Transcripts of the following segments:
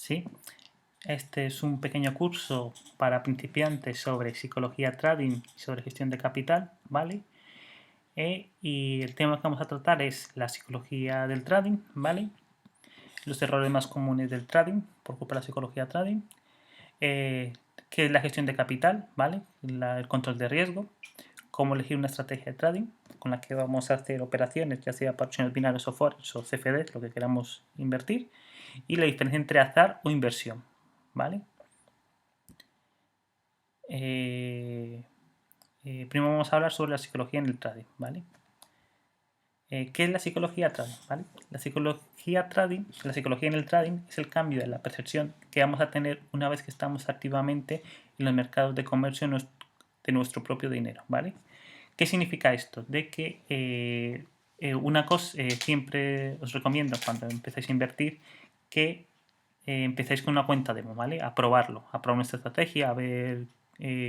¿sí? Este es un pequeño curso para principiantes sobre psicología trading y sobre gestión de capital, ¿vale? Y el tema que vamos a tratar es la psicología del trading, ¿vale? Los errores más comunes del trading por culpa de la psicología trading, eh, qué es la gestión de capital, ¿vale? El control de riesgo, cómo elegir una estrategia de trading con la que vamos a hacer operaciones, ya sea para opciones binarias o forex o CFDs, lo que queramos invertir, y la diferencia entre azar o inversión, ¿vale? Eh, Primero vamos a hablar sobre la psicología en el trading, ¿vale? ¿Qué es la psicología trading? ¿Vale? La psicología trading, la psicología en el trading es el cambio de la percepción que vamos a tener una vez que estamos activamente en los mercados de comercio de nuestro propio dinero, ¿vale? ¿Qué significa esto? De que una cosa, siempre os recomiendo cuando empecéis a invertir que empecéis con una cuenta demo, ¿vale? A probarlo, a probar nuestra estrategia, a ver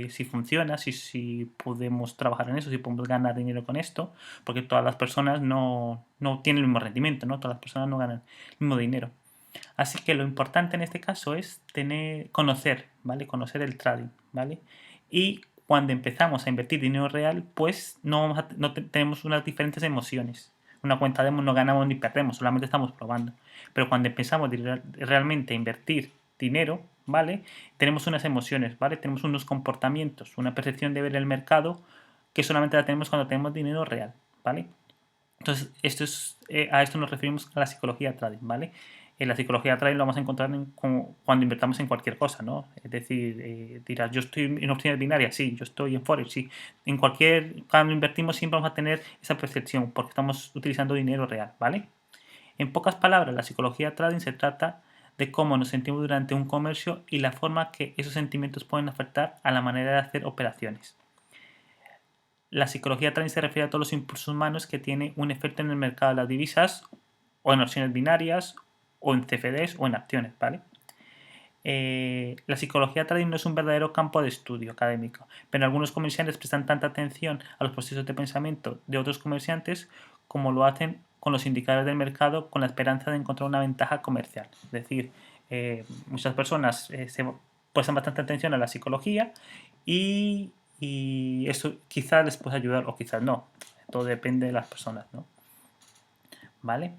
si funciona, si podemos trabajar en eso, si podemos ganar dinero con esto, porque todas las personas no tienen el mismo rendimiento, ¿no? Todas las personas no ganan el mismo dinero. Así que lo importante en este caso es conocer, ¿vale? Conocer el trading, ¿vale? Y cuando empezamos a invertir dinero real, pues no tenemos unas diferentes emociones. Una cuenta demo no ganamos ni perdemos, solamente estamos probando. Pero cuando empezamos realmente a invertir dinero, ¿vale? Tenemos unas emociones, ¿vale? Tenemos unos comportamientos, una percepción de ver el mercado que solamente la tenemos cuando tenemos dinero real, ¿vale? Entonces, a esto nos referimos a la psicología trading, ¿vale? En la psicología trading lo vamos a encontrar cuando invertamos en cualquier cosa, ¿no? Es decir, dirás, yo estoy en opciones binarias, sí, yo estoy en Forex, sí. Cuando invertimos siempre vamos a tener esa percepción porque estamos utilizando dinero real, ¿vale? En pocas palabras, la psicología trading se trata de cómo nos sentimos durante un comercio y la forma que esos sentimientos pueden afectar a la manera de hacer operaciones. La psicología trading se refiere a todos los impulsos humanos que tienen un efecto en el mercado de las divisas o en opciones binarias o en CFDs o en acciones, ¿vale? La psicología trading no es un verdadero campo de estudio académico, pero algunos comerciantes prestan tanta atención a los procesos de pensamiento de otros comerciantes como lo hacen con los indicadores del mercado con la esperanza de encontrar una ventaja comercial. Es decir, muchas personas se prestan bastante atención a la psicología y eso quizás les pueda ayudar o quizás no. Todo depende de las personas, ¿no? ¿Vale?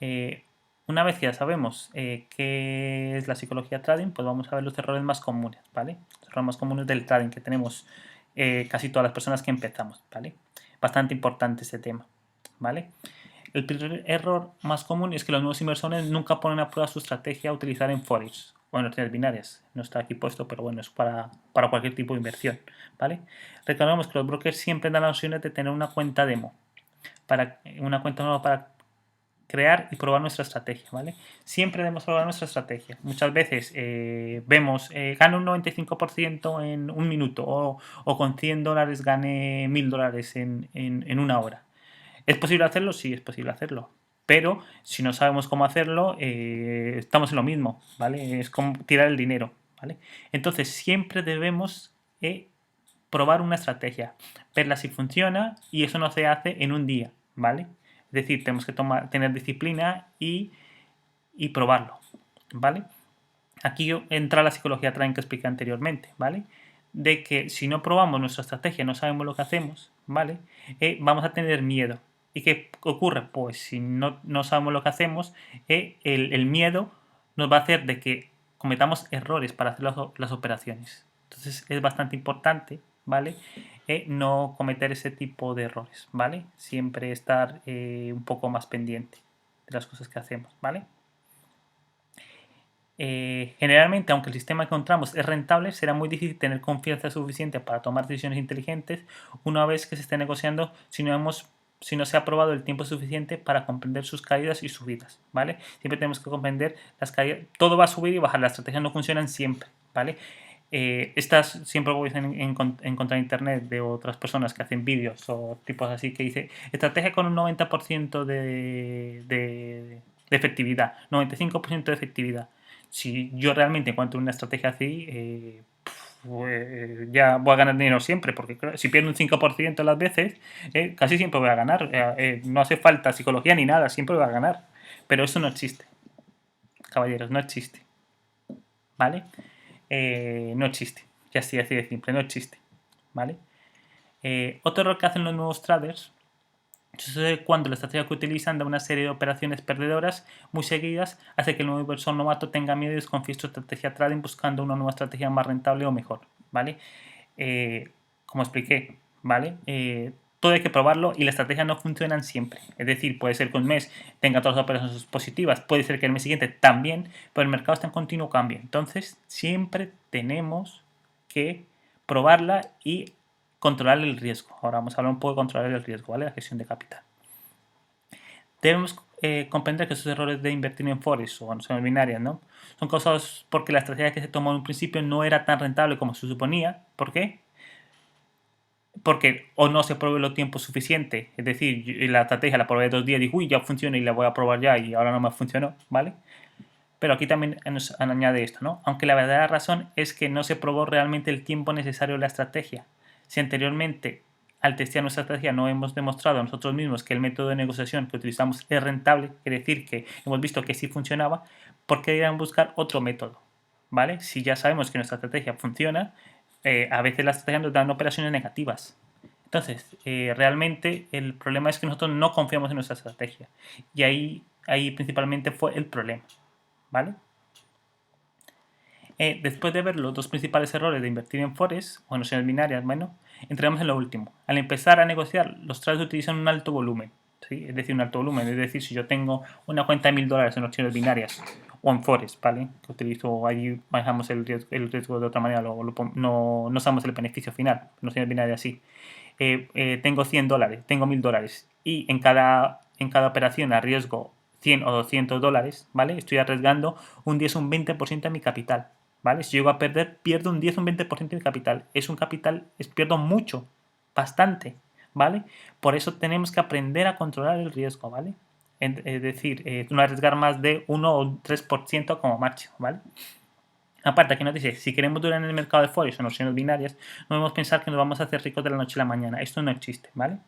Eh, una vez que ya sabemos qué es la psicología trading, pues vamos a ver los errores más comunes, ¿vale? Los errores más comunes del trading que tenemos casi todas las personas que empezamos, ¿vale? Bastante importante este tema, ¿vale? El primer error más común es que los nuevos inversores nunca ponen a prueba su estrategia a utilizar en Forex o en opciones binarias. No está aquí puesto, pero bueno, es para cualquier tipo de inversión, ¿vale? Recordemos que los brokers siempre dan las opciones de tener una cuenta demo, una cuenta nueva para crear y probar nuestra estrategia, ¿vale? Siempre debemos probar nuestra estrategia. Muchas veces vemos, gano un 95% en un minuto o con $100 gane $1000 en una hora. ¿Es posible hacerlo? Sí, es posible hacerlo. Pero si no sabemos cómo hacerlo, estamos en lo mismo, ¿vale? Es como tirar el dinero, ¿vale? Entonces siempre debemos probar una estrategia, verla si funciona y eso no se hace en un día, ¿vale? Es decir, tenemos que tener disciplina y probarlo, ¿vale? Aquí entra la psicología trading que expliqué anteriormente, ¿vale? De que si no probamos nuestra estrategia, no sabemos lo que hacemos, ¿vale? Vamos a tener miedo. ¿Y qué ocurre? Pues si no sabemos lo que hacemos, el miedo nos va a hacer de que cometamos errores para hacer las operaciones. Entonces es bastante importante, ¿vale? No cometer ese tipo de errores, ¿vale? Siempre estar un poco más pendiente de las cosas que hacemos, ¿vale? Generalmente, aunque el sistema que encontramos es rentable, será muy difícil tener confianza suficiente para tomar decisiones inteligentes una vez que se esté negociando si no se ha probado el tiempo suficiente para comprender sus caídas y subidas, ¿vale? Siempre tenemos que comprender las caídas. Todo va a subir y bajar, las estrategias no funcionan siempre, ¿vale? Estas siempre voy a encontrar en internet de otras personas que hacen vídeos o tipos así que dice estrategia con un 90% de efectividad, 95% de efectividad. Si yo realmente encuentro una estrategia así, pues ya voy a ganar dinero siempre, porque si pierdo un 5% las veces, casi siempre voy a ganar. No hace falta psicología ni nada, siempre voy a ganar. Pero eso no existe, caballeros, no existe. ¿vale? No existe. Ya así de simple, no existe, ¿vale? Otro error que hacen los nuevos traders sucede cuando la estrategia que utilizan da una serie de operaciones perdedoras muy seguidas, hace que el nuevo inversor novato tenga miedo y desconfíe su estrategia trading buscando una nueva estrategia más rentable o mejor, ¿vale? Como expliqué, ¿vale? Todo hay que probarlo y las estrategias no funcionan siempre. Es decir, puede ser que un mes tenga todas las operaciones positivas, puede ser que el mes siguiente también, pero el mercado está en continuo cambio. Entonces, siempre tenemos que probarla y controlar el riesgo. Ahora vamos a hablar un poco de controlar el riesgo, ¿vale? La gestión de capital. Debemos comprender que esos errores de invertir en forex o en binarias, ¿no? Son causados porque la estrategia que se tomó en un principio no era tan rentable como se suponía. ¿Por qué? Porque o no se probó lo tiempo suficiente, es decir, la estrategia la probé 2 días y dije, uy, ya funciona y la voy a probar ya y ahora no me funcionó, ¿vale? Pero aquí también nos añade esto, ¿no? Aunque la verdadera razón es que no se probó realmente el tiempo necesario de la estrategia. Si anteriormente, al testear nuestra estrategia, no hemos demostrado a nosotros mismos que el método de negociación que utilizamos es rentable, quiere decir que hemos visto que sí funcionaba, ¿por qué deberían buscar otro método? ¿Vale? Si ya sabemos que nuestra estrategia funciona, a veces las estrategias nos dan operaciones negativas. Entonces, realmente el problema es que nosotros no confiamos en nuestra estrategia. Y ahí principalmente fue el problema. ¿Vale? Después de ver los dos principales errores de invertir en forex o en opciones binarias, bueno, entremos en lo último. Al empezar a negociar, los traders utilizan un alto volumen, ¿sí? Es decir, un alto volumen. Es decir, si yo tengo una cuenta de $1000 en opciones binarias o en forex, ¿vale? Que utilizo ahí, manejamos el riesgo de otra manera, no usamos el beneficio final, en opciones binarias sí. Tengo $100, tengo $1000 y en cada operación arriesgo 100 o $200, ¿vale? Estoy arriesgando un 10 o un 20% de mi capital, ¿vale? Si llego a perder, pierdo un 10 o un 20% de mi capital. Es un capital, pierdo mucho, bastante, ¿vale? Por eso tenemos que aprender a controlar el riesgo, ¿vale? Es decir, no arriesgar más de 1 o 3% como máximo, ¿vale? Aparte, aquí nos dice, si queremos durar en el mercado de forex o en opciones binarias, no debemos pensar que nos vamos a hacer ricos de la noche a la mañana. Esto no existe, ¿vale?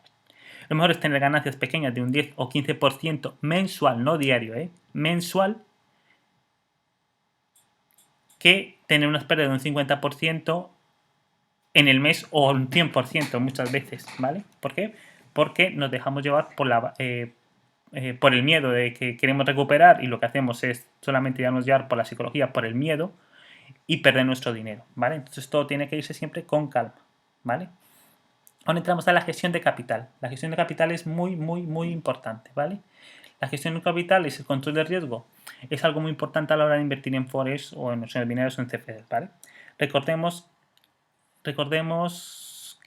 Lo mejor es tener ganancias pequeñas de un 10 o 15% mensual, no diario, mensual, que tener unas pérdidas de un 50% en el mes o un 100% muchas veces, ¿vale? ¿Por qué? Porque nos dejamos llevar por el miedo de que queremos recuperar y lo que hacemos es solamente dejarnos llevar por la psicología, por el miedo y perder nuestro dinero, ¿vale? Entonces todo tiene que irse siempre con calma, ¿vale? Ahora entramos a la gestión de capital. La gestión de capital es muy, muy, muy importante, ¿vale? La gestión de capital es el control de riesgo. Es algo muy importante a la hora de invertir en forex o en opciones binarias o en CFDs, ¿vale? Recordemos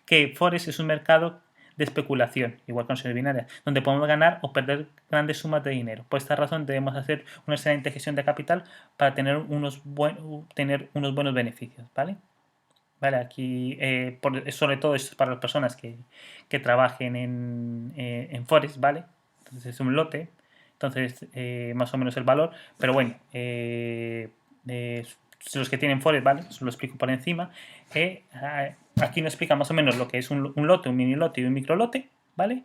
que forex es un mercado de especulación, igual que opciones binarias, donde podemos ganar o perder grandes sumas de dinero. Por esta razón debemos hacer una excelente gestión de capital para tener unos buenos beneficios, ¿vale? Vale, aquí sobre todo esto es para las personas que trabajen en Forex, ¿vale? Entonces es un lote, entonces más o menos el valor, pero bueno, los que tienen Forex, ¿vale? Os lo explico por encima. Aquí nos explica más o menos lo que es un lote, un mini lote y un micro lote, ¿vale?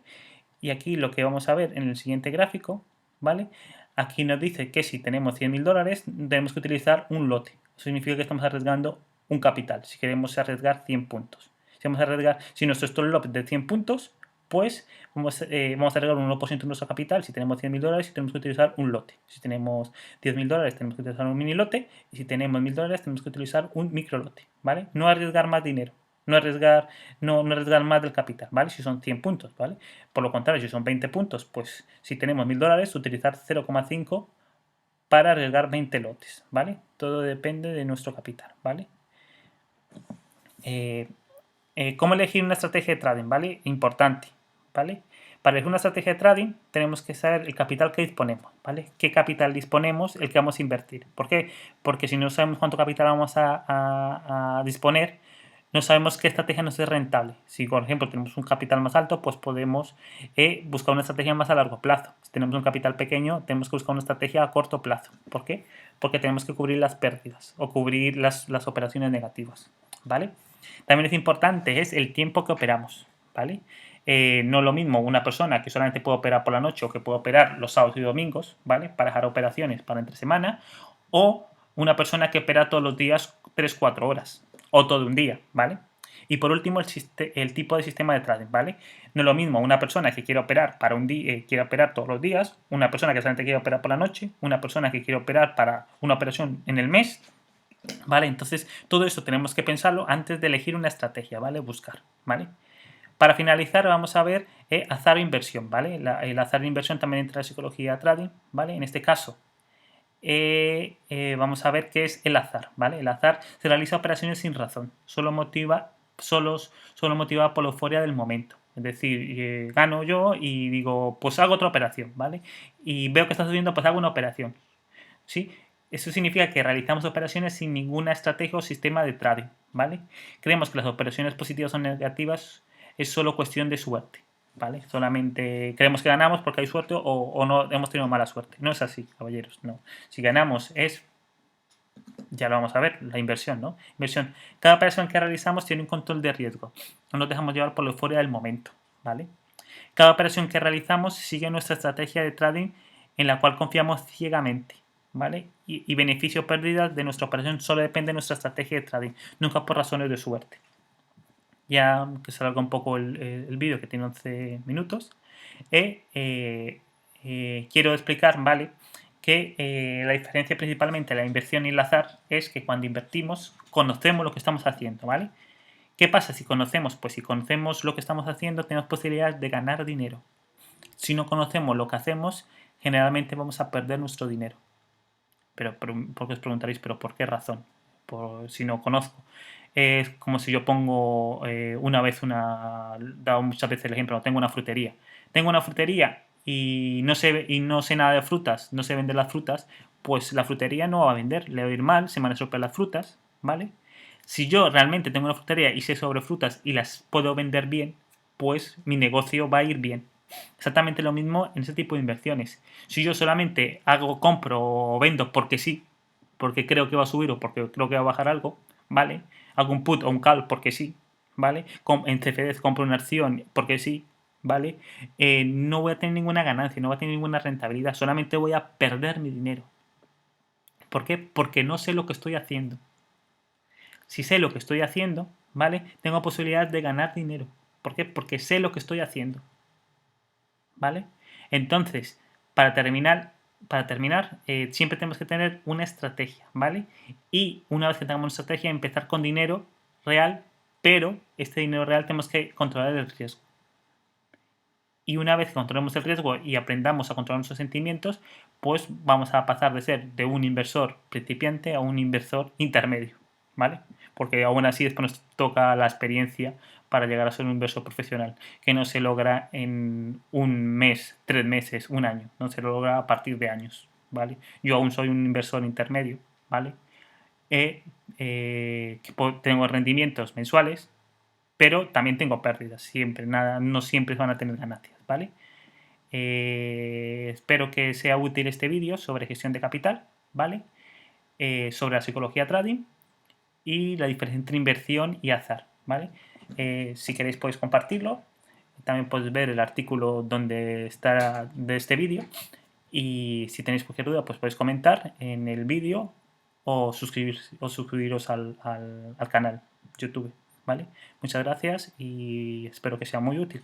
Y aquí lo que vamos a ver en el siguiente gráfico, ¿vale? Aquí nos dice que si tenemos $100.000 tenemos que utilizar un lote. Eso significa que estamos arriesgando un capital, si queremos arriesgar 100 puntos. Si nuestro stop loss es de 100 puntos, pues vamos a arriesgar un 1% de nuestro capital. Si tenemos $100.000 tenemos que utilizar un lote. Si tenemos $10.000 tenemos que utilizar un mini lote. Y si tenemos $1.000 tenemos que utilizar un micro lote, ¿vale? No arriesgar más dinero. No arriesgar más del capital, ¿vale? Si son 100 puntos, ¿vale? Por lo contrario, si son 20 puntos, pues si tenemos $1.000, utilizar 0,5 para arriesgar 20 lotes, ¿vale? Todo depende de nuestro capital, ¿vale? ¿Cómo elegir una estrategia de trading? ¿Vale? Importante, ¿vale? Para elegir una estrategia de trading tenemos que saber el capital que disponemos, ¿vale? ¿Qué capital disponemos? El que vamos a invertir. ¿Por qué? Porque si no sabemos cuánto capital vamos a disponer, no sabemos qué estrategia nos es rentable. Si, por ejemplo, tenemos un capital más alto, pues podemos buscar una estrategia más a largo plazo. Si tenemos un capital pequeño, tenemos que buscar una estrategia a corto plazo. ¿Por qué? Porque tenemos que cubrir las pérdidas o cubrir las operaciones negativas, ¿vale? También es importante es el tiempo que operamos, ¿vale? No es lo mismo una persona que solamente puede operar por la noche o que puede operar los sábados y domingos, ¿vale? Para dejar operaciones para entre semana, o una persona que opera todos los días 3-4 horas o todo un día, ¿vale? Y por último, el tipo de sistema de trading, ¿vale? No es lo mismo una persona que quiere operar para un día, quiere operar todos los días, una persona que solamente quiere operar por la noche, una persona que quiere operar para una operación en el mes, ¿vale? Entonces, todo esto tenemos que pensarlo antes de elegir una estrategia, ¿vale? Buscar, ¿vale? Para finalizar, vamos a ver azar o inversión, ¿vale? El azar e inversión también entra en la psicología trading, ¿vale? En este caso, vamos a ver qué es el azar, ¿vale? El azar se realiza operaciones sin razón, solo motivada por la euforia del momento. Es decir, gano yo y digo, pues hago otra operación, ¿vale? Y veo que está subiendo, pues hago una operación, ¿sí? Eso significa que realizamos operaciones sin ninguna estrategia o sistema de trading, ¿vale? Creemos que las operaciones positivas o negativas es solo cuestión de suerte, ¿vale? Solamente creemos que ganamos porque hay suerte o no hemos tenido mala suerte. No es así, caballeros, no. Si ganamos es, ya lo vamos a ver, la inversión, ¿no? Inversión. Cada operación que realizamos tiene un control de riesgo. No nos dejamos llevar por la euforia del momento, ¿vale? Cada operación que realizamos sigue nuestra estrategia de trading en la cual confiamos ciegamente, ¿vale? Y beneficio o pérdidas de nuestra operación solo depende de nuestra estrategia de trading, nunca por razones de suerte. Ya que se alarga un poco el vídeo, que tiene 11 minutos, quiero explicar, ¿vale? Que la diferencia principalmente de la inversión y el azar es que cuando invertimos conocemos lo que estamos haciendo, ¿vale? ¿Qué pasa si conocemos? Pues si conocemos lo que estamos haciendo, tenemos posibilidades de ganar dinero. Si no conocemos lo que hacemos, generalmente vamos a perder nuestro dinero. Pero porque os preguntaréis, ¿pero por qué razón? Si no conozco. Es como si yo pongo una vez he dado muchas veces el ejemplo, tengo una frutería. Tengo una frutería y no sé nada de frutas, no sé vender las frutas, pues la frutería no va a vender, le va a ir mal, se me van a estropear las frutas, ¿vale? Si yo realmente tengo una frutería y sé sobre frutas y las puedo vender bien, pues mi negocio va a ir bien. Exactamente lo mismo en ese tipo de inversiones. Si yo solamente compro o vendo porque sí, porque creo que va a subir o porque creo que va a bajar algo, ¿vale? Hago un put o un call porque sí, ¿vale? En CFDs compro una acción porque sí, ¿vale? No voy a tener ninguna ganancia, no voy a tener ninguna rentabilidad, solamente voy a perder mi dinero. ¿Por qué? Porque no sé lo que estoy haciendo. Si sé lo que estoy haciendo, ¿vale? Tengo posibilidad de ganar dinero. ¿Por qué? Porque sé lo que estoy haciendo. ¿Vale? Entonces, para terminar, siempre tenemos que tener una estrategia, ¿vale? Y una vez que tengamos una estrategia, empezar con dinero real, pero este dinero real tenemos que controlar el riesgo. Y una vez que controlemos el riesgo y aprendamos a controlar nuestros sentimientos, pues vamos a pasar de ser de un inversor principiante a un inversor intermedio, ¿vale? Porque aún así después nos toca la experiencia para llegar a ser un inversor profesional, que no se logra en un mes, 3 meses, un año, no se logra a partir de años, ¿vale? Yo aún soy un inversor intermedio, ¿vale? Tengo rendimientos mensuales, pero también tengo pérdidas, siempre, nada, no siempre van a tener ganancias, ¿vale? Espero que sea útil este vídeo sobre gestión de capital, ¿vale? Sobre la psicología trading y la diferencia entre inversión y azar, ¿vale? Si queréis podéis compartirlo, también podéis ver el artículo donde está de este vídeo y si tenéis cualquier duda pues podéis comentar en el vídeo o suscribiros al canal YouTube, ¿vale? Muchas gracias y espero que sea muy útil.